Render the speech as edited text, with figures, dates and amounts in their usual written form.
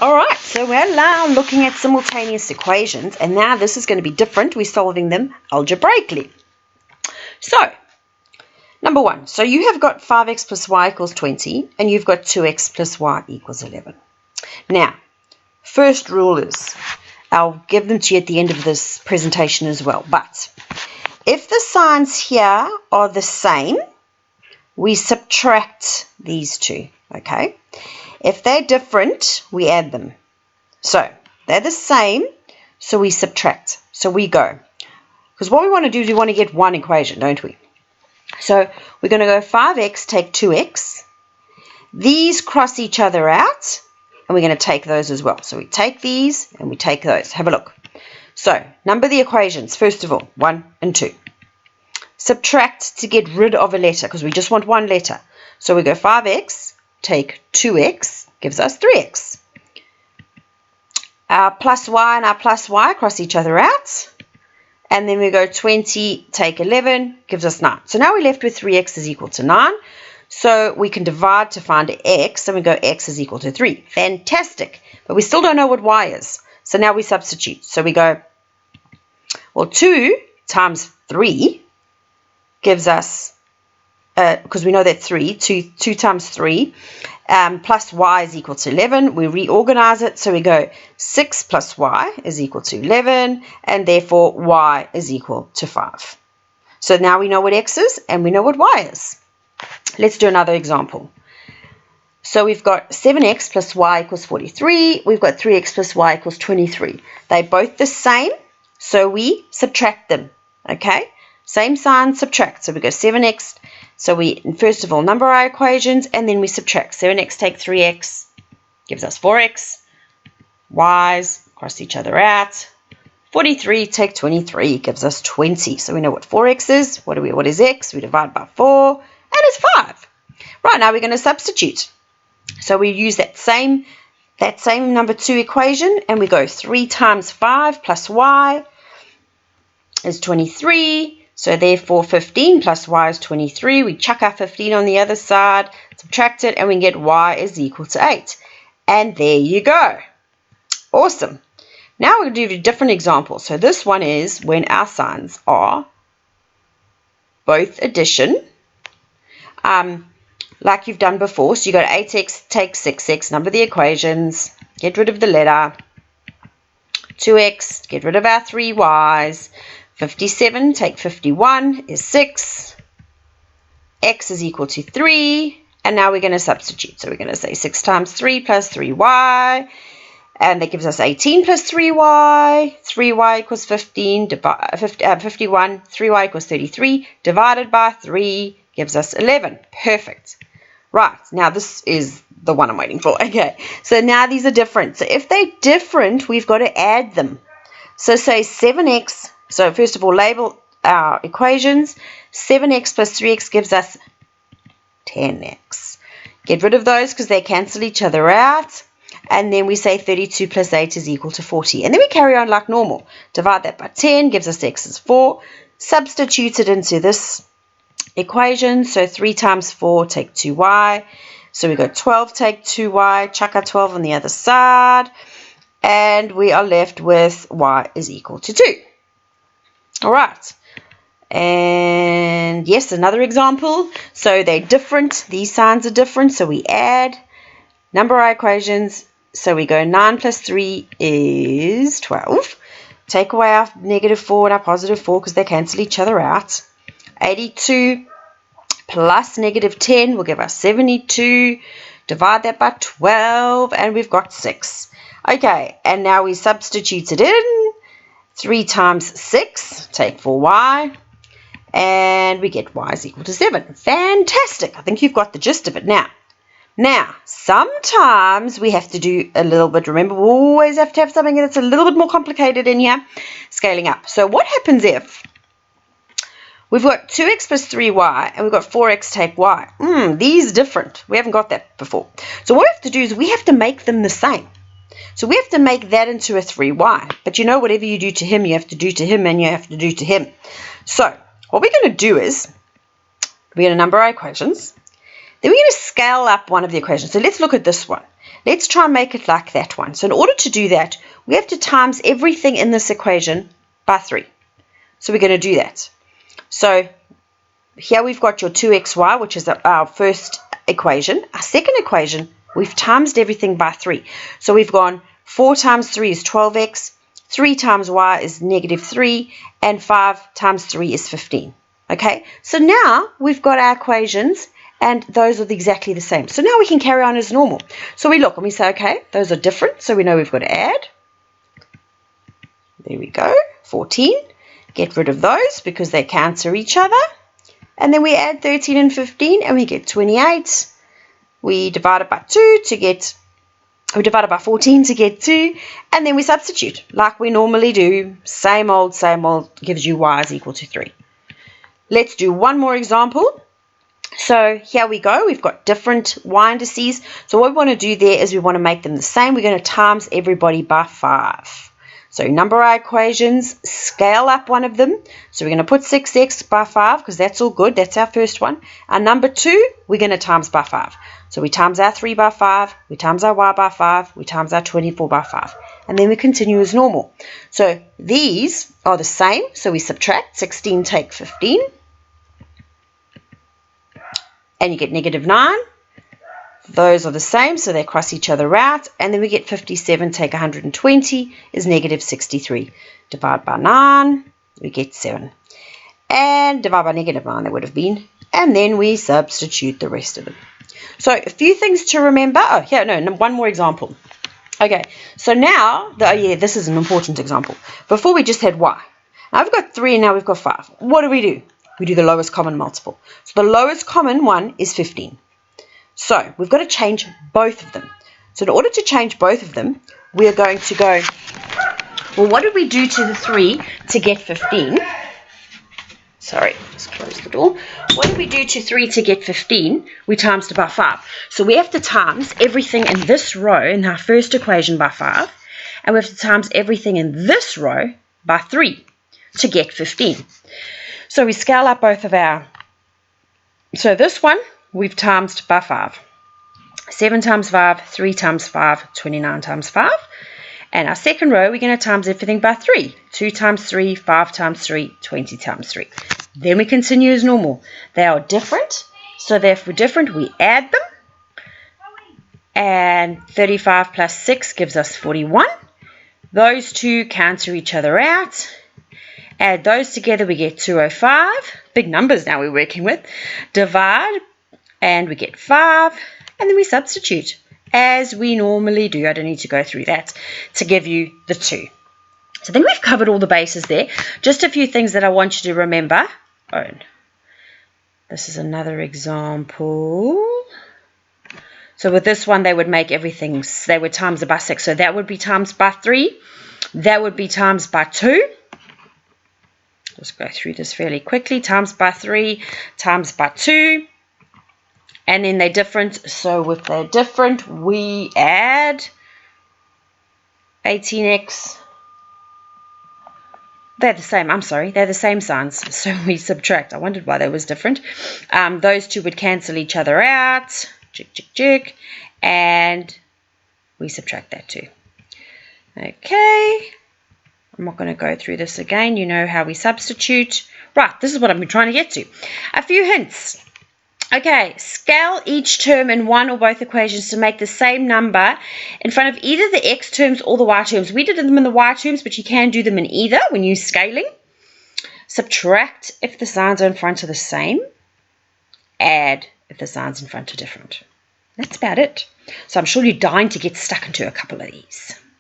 All right, so we're now looking at simultaneous equations, and now this is going to be different. We're solving them algebraically. So, number one, so you have got 5x plus y equals 20, and you've got 2x plus y equals 11. Now, first rule is, I'll give them to you at the end of this presentation as well, but if the signs here are the same, we subtract these two, okay? If they're different, we add them. So they're the same, so we subtract. So we go. Because what we want to do is we want to get one equation, don't we? So we're going to go 5x, take 2x. These cross each other out, and we're going to take those as well. So we take these, and we take those. Have a look. So number the equations, first of all, 1 and 2. Subtract to get rid of a letter, because we just want one letter. So we go 5x, take 2x, gives us 3x. Our plus y and our plus y cross each other out. And then we go 20, take 11, gives us 9. So now we're left with 3x is equal to 9. So we can divide to find x, and we go x is equal to 3. Fantastic. But we still don't know what y is. So now we substitute. So we go, well, 2 times 3 gives us, because we know that 2 times 3 plus y is equal to 11. We reorganize it, so we go 6 plus y is equal to 11, and therefore y is equal to 5. So now we know what x is, and we know what y is. Let's do another example. So we've got 7x plus y equals 43. We've got 3x plus y equals 23. They're both the same, so we subtract them, okay? Same sign, subtract. So we go 7x. So we, first of all, number our equations, and then we subtract. 7x take 3x, gives us 4x. Y's cross each other out. 43 take 23, gives us 20. So we know what 4x is. What is x? We divide by 4, and it's 5. Right, now we're going to substitute. So we use that same number 2 equation, and we go 3 times 5 plus y is 23. So therefore 15 plus y is 23. We chuck our 15 on the other side, subtract it, and we get y is equal to 8. And there you go. Awesome. Now we'll do a different example. So this one is when our signs are both addition, like you've done before. So you got 8x, take 6x, number the equations, get rid of the letter. 2x, get rid of our 3y's. 57, take 51 is 6. X is equal to 3. And now we're going to substitute. So we're going to say 6 times 3 plus 3y. And that gives us 18 plus 3y. 3y equals 51. 3y equals 33. Divided by 3 gives us 11. Perfect. Right. Now this is the one I'm waiting for. Okay. So now these are different. So if they're different, we've got to add them. So say 7x. So first of all, label our equations. 7x plus 3x gives us 10x. Get rid of those because they cancel each other out. And then we say 32 plus 8 is equal to 40. And then we carry on like normal. Divide that by 10, gives us x is 4. Substitute it into this equation. So 3 times 4, take 2y. So we go 12, take 2y. Chuck our 12 on the other side. And we are left with y is equal to 2. All right, and yes, another example. So they're different. These signs are different, so we add. Number our equations. So we go 9 plus 3 is 12. Take away our negative 4 and our positive 4 because they cancel each other out. 82 plus negative 10 will give us 72. Divide that by 12, and we've got 6. Okay, and now we substitute it in. 3 times 6, take 4y, and we get y is equal to 7. Fantastic. I think you've got the gist of it now. Now, sometimes we have to do a little bit. Remember, we always have to have something that's a little bit more complicated in here, scaling up. So what happens if we've got 2x plus 3y, and we've got 4x take y? These are different. We haven't got that before. So what we have to do is we have to make them the same. So we have to make that into a 3y. But you know, whatever you do to him, you have to do to him, and you have to do to him. So what we're going to do is we're going to number our equations. Then we're going to scale up one of the equations. So let's look at this one. Let's try and make it like that one. So in order to do that, we have to times everything in this equation by 3. So we're going to do that. So here we've got your 2xy, which is our first equation. Our second equation, we've timesed everything by 3. So we've gone 4 times 3 is 12x, 3 times y is -3, and 5 times 3 is 15. Okay, so now we've got our equations, and those are exactly the same. So now we can carry on as normal. So we look and we say, okay, those are different, so we know we've got to add. There we go, 14. Get rid of those because they cancel each other. And then we add 13 and 15 and we get 28. We divide it by 14 to get 2, and then we substitute like we normally do. Same old, gives you y is equal to 3. Let's do one more example. So here we go. We've got different y indices. So what we want to do there is we want to make them the same. We're going to times everybody by 5. So number our equations, scale up one of them. So we're going to put 6x by 5 because that's all good. That's our first one. Our number 2, we're going to times by 5. So we times our 3 by 5, we times our y by 5, we times our 24 by 5. And then we continue as normal. So these are the same. So we subtract 16, take 15. And you get -9. Those are the same, so they cross each other out. And then we get 57, take 120 is -63. Divide by 9, we get 7. And divide by -9, that would have been. And then we substitute the rest of them. So a few things to remember. Oh, here, no, one more example. Okay, so now, this is an important example. Before we just had y. Now we've got 3 and now we've got 5. What do? We do the lowest common multiple. So the lowest common one is 15. So we've got to change both of them. So in order to change both of them, we are going to go, well, what did we do to the 3 to get 15? Sorry, let's close the door. What did we do to 3 to get 15? We times it by 5. So we have to times everything in this row in our first equation by 5. And we have to times everything in this row by 3 to get 15. So we scale up both of our, so this one we've timesed by 5. 7 times 5, 3 times 5, 29 times 5. And our second row, we're going to times everything by 3. 2 times 3, 5 times 3, 20 times 3. Then we continue as normal. They are different, so therefore different, we add them. And 35 plus 6 gives us 41. Those two cancel each other out. Add those together, we get 205. Big numbers now we're working with. Divide, and we get 5. And then we substitute, as we normally do. I don't need to go through that to give you the 2. So I think we've covered all the bases there. Just a few things that I want you to remember. Oh, this is another example. So with this one, they would make everything, they would times it by 6. So that would be times by 3. That would be times by 2. Just go through this fairly quickly. Times by 3, times by 2. And then they're different. So if they're different, we add 18x. They're the same. I'm sorry. They're the same signs. So we subtract. I wondered why that was different. Those two would cancel each other out. And we subtract that too. Okay. I'm not going to go through this again. You know how we substitute. Right. This is what I've been trying to get to. A few hints. Okay, scale each term in one or both equations to make the same number in front of either the x terms or the y terms. We did them in the y terms, but you can do them in either when you're scaling. Subtract if the signs are in front are the same. Add if the signs in front are different. That's about it. So I'm sure you're dying to get stuck into a couple of these.